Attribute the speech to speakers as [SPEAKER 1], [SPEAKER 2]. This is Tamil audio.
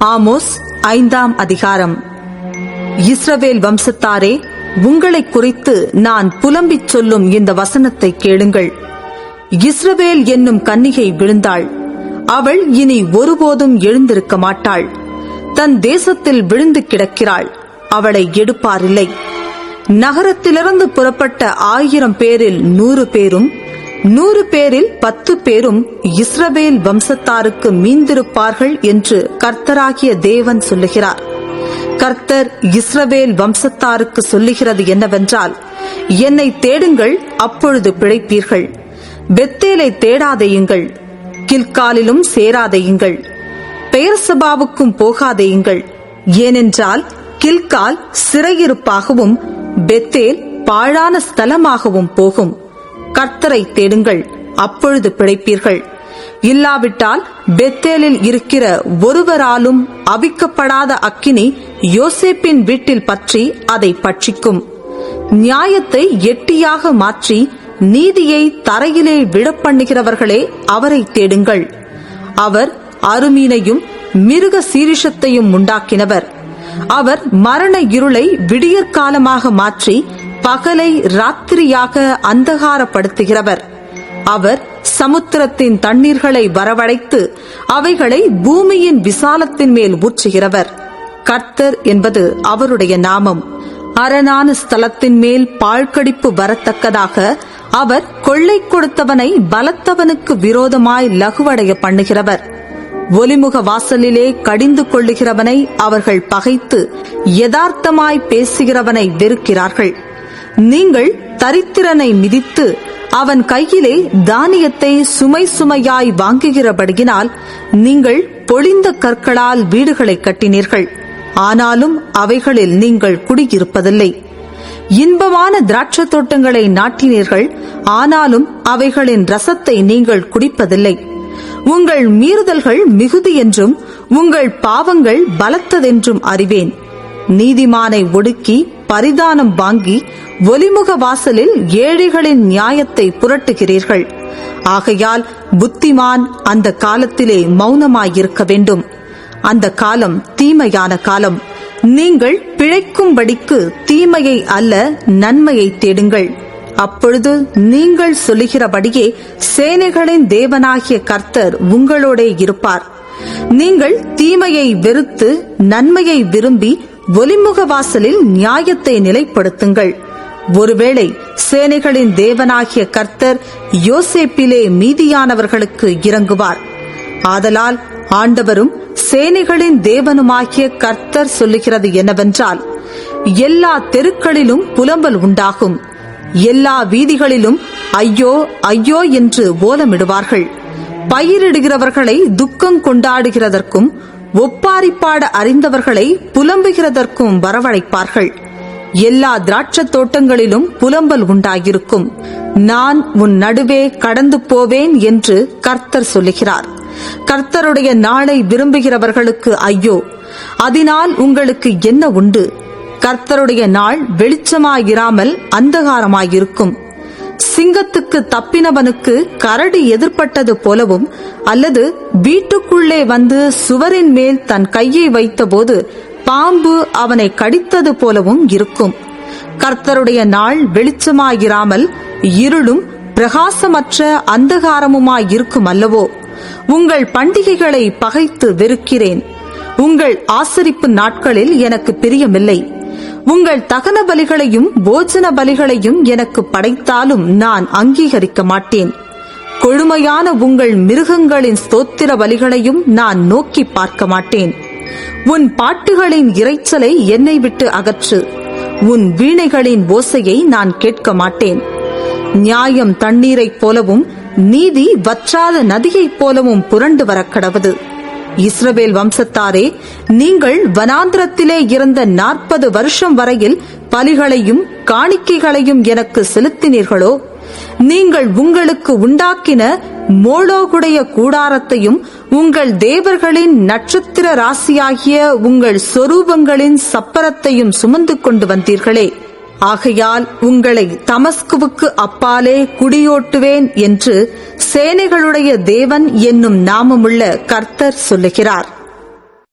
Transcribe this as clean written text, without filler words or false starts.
[SPEAKER 1] ஆமோஸ் 5ஆம் அதிகாரம். இஸ்ரவேல் வம்சத்தாரே, உங்களை குறித்து நான் புலம்பிச் சொல்லும் இந்த வசனத்தை கேளுங்கள். இஸ்ரவேல் என்னும் கன்னிகை விழுந்தாள். அவள் இனி ஒருபோதும் எழுந்திருக்க மாட்டாள். தன் தேசத்தில் விழுந்து கிடக்கிறாள். அவளை எடுப்பாரில்லை. நகரத்திலிருந்து புறப்பட்ட 1000 பேரில் 100 பேரும் 100 பேரில் 10 பேரும் இஸ்ரவேல் வம்சத்தாருக்கு மீந்திருப்பார்கள் என்று கர்த்தராகிய தேவன் சொல்லுகிறார். கர்த்தர் இஸ்ரவேல் வம்சத்தாருக்கு சொல்லுகிறது என்னவென்றால், என்னை தேடுங்கள், அப்பொழுது பிழைப்பீர்கள். பெத்தேலை தேடாதேயுங்கள், கில்காலிலும் சேராதேயுங்கள், பெயர்சபாவுக்கும் போகாதேயுங்கள். ஏனென்றால் கில்கால் சிறையிருப்பாகவும் பெத்தேல் பாழான ஸ்தலமாகவும் போகும். கர்த்தரை தேடுங்கள், அப்பொழுது பிழைப்பீர்கள். இல்லாவிட்டால் பெத்தேலில் இருக்கிற ஒருவராலும் அவிக்கப்படாத அக்கினி யோசேப்பின் வீட்டில் பற்றி அதை பட்சிக்கும். நியாயத்தை எட்டியாக மாற்றி நீதியை தரையிலே விழப்பண்ணுகிறவர்களே, அவரை தேடுங்கள். அவர் அருமீனையும் மிருக சீரிஷத்தையும் உண்டாக்கினவர். அவர் மரண இருளை விடியற்காலமாக மாற்றி பகலை ராத்திரியாக அந்தகாரப்படுத்துகிறவர். அவர் சமுத்திரத்தின் தண்ணீர்களை வரவழைத்து அவைகளை பூமியின் விசாலத்தின் மேல் ஊற்றுகிறவர். கர்த்தர் என்பது அவருடைய நாமம். அரணான ஸ்தலத்தின் மேல் பாழ்கடிப்பு வரத்தக்கதாக அவர் கொள்ளை கொடுத்தவனை பலத்தவனுக்கு விரோதமாய் லகுவடைய பண்ணுகிறவர். ஒலிமுக வாசலிலே கடிந்து கொள்ளுகிறவனை அவர்கள் பகைத்து யதார்த்தமாய் பேசுகிறவனை வெறுக்கிறார்கள். நீங்கள் தரித்திரனை மிதித்து அவன் கையிலே தானியத்தை சுமை சுமையாய் வாங்குகிறபடியினால் நீங்கள் பொழிந்த கற்களால் வீடுகளை கட்டினீர்கள். ஆனாலும் அவைகளில் நீங்கள் குடியிருப்பதில்லை. இன்பமான திராட்சை தோட்டங்களை நாட்டினீர்கள். ஆனாலும் அவைகளின் ரசத்தை நீங்கள் குடிப்பதில்லை. உங்கள் மீறுதல்கள் மிகுதி என்றும் உங்கள் பாவங்கள் பலத்ததென்றும் அறிவேன். நீதிமானை ஒடுக்கி பரிதானம் வாங்கி ஒலிமுக வாசலில் ஏழைகளின் நியாயத்தை புரட்டுகிறீர்கள். ஆகையால் புத்திமான் அந்த காலத்திலே மௌனமாயிருக்க வேண்டும். அந்த காலம் தீமையான காலம். நீங்கள் பிழைக்கும்படிக்கு தீமையை அல்ல, நன்மையை தேடுங்கள். அப்பொழுது நீங்கள் சொல்லுகிறபடியே சேனைகளின் தேவனாகிய கர்த்தர் உங்களோடே இருப்பார். நீங்கள் தீமையை வெறுத்து நன்மையை விரும்பி ஒலிமுக வாசலில் நியாயத்தை நிலைப்படுத்துங்கள். ஒருவேளை சேனைகளின் தேவனாகிய கர்த்தர் யோசேப்பிலே மீதியானவர்களுக்கு இறங்குவார். ஆதலால் ஆண்டவரும் சேனைகளின் தேவனுமாகிய கர்த்தர் சொல்லுகிறது என்னவென்றால், எல்லா தெருக்களிலும் புலம்பல் உண்டாகும். எல்லா வீதிகளிலும் ஐயோ ஐயோ என்று ஓலமிடுவார்கள். பயிரிடுகிறவர்களை துக்கம் கொண்டாடுகிறதற்கும் ஒப்பாரிப்பாட அறிந்தவர்களை புலம்புகிறதற்கும் வரவழைப்பார்கள். எல்லா திராட்சை தோட்டங்களிலும் புலம்பல் உண்டாயிருக்கும். நான் உன் நடுவே கடந்து போவேன் என்று கர்த்தர் சொல்லுகிறார். கர்த்தருடைய நாளை விரும்புகிறவர்களுக்கு ஐயோ! அதனால் உங்களுக்கு என்ன உண்டு? கர்த்தருடைய நாள் வெளிச்சமாயிராமல் அந்தகாரமாயிருக்கும். சிங்கத்துக்கு தப்பினவனுக்கு கரடி எதிர்பட்டது போலவும், அல்லது வீட்டுக்குள்ளே வந்து சுவரின் மேல் தன் கையை வைத்தபோது பாம்பு அவனை கடித்தது போலவும் இருக்கும். கர்த்தருடைய நாள் வெளிச்சமாயிராமல் இருளும் பிரகாசமற்ற அந்தகாரமுமாயிருக்கும் அல்லவோ? உங்கள் பண்டிகைகளை பகைத்து வெறுக்கிறேன். உங்கள் ஆசரிப்பு நாட்களில் எனக்கு பிரியமில்லை. உங்கள் தகன பலிகளையும் போஜன பலிகளையும் எனக்கு படைத்தாலும் நான் அங்கீகரிக்க மாட்டேன். கொழுமையான உங்கள் மிருகங்களின் ஸ்தோத்திர பலிகளையும் நான் நோக்கி பார்க்க மாட்டேன். உன் பாட்டுகளின் இரைச்சலை என்னை விட்டு அகற்று. உன் வீணைகளின் ஓசையை நான் கேட்க மாட்டேன். நியாயம் தண்ணீரைப் போலவும் நீதி வற்றாத நதியைப் போலவும் புரண்டு வரக்கடவது. இஸ்ரவேல் வம்சத்தாரே, நீங்கள் வனாந்திரத்திலே இருந்த 40 வருஷம் வரையில் பலிகளையும் காணிக்கைகளையும் எனக்கு செலுத்தினீர்களோ? நீங்கள் உங்களுக்கு உண்டாக்கின மோளோகுடைய கூடாரத்தையும் உங்கள் தேவர்களின் நட்சத்திர ராசியாகிய உங்கள் சொரூபங்களின் சப்பரத்தையும் சுமந்து கொண்டு வந்தீர்களே. ஆகையால் உங்களை தமஸ்குவுக்கு அப்பாலே குடியோட்டுவேன் என்று சேனைகளுடைய தேவன் என்னும் நாமமுள்ள கர்த்தர் சொல்லுகிறார்.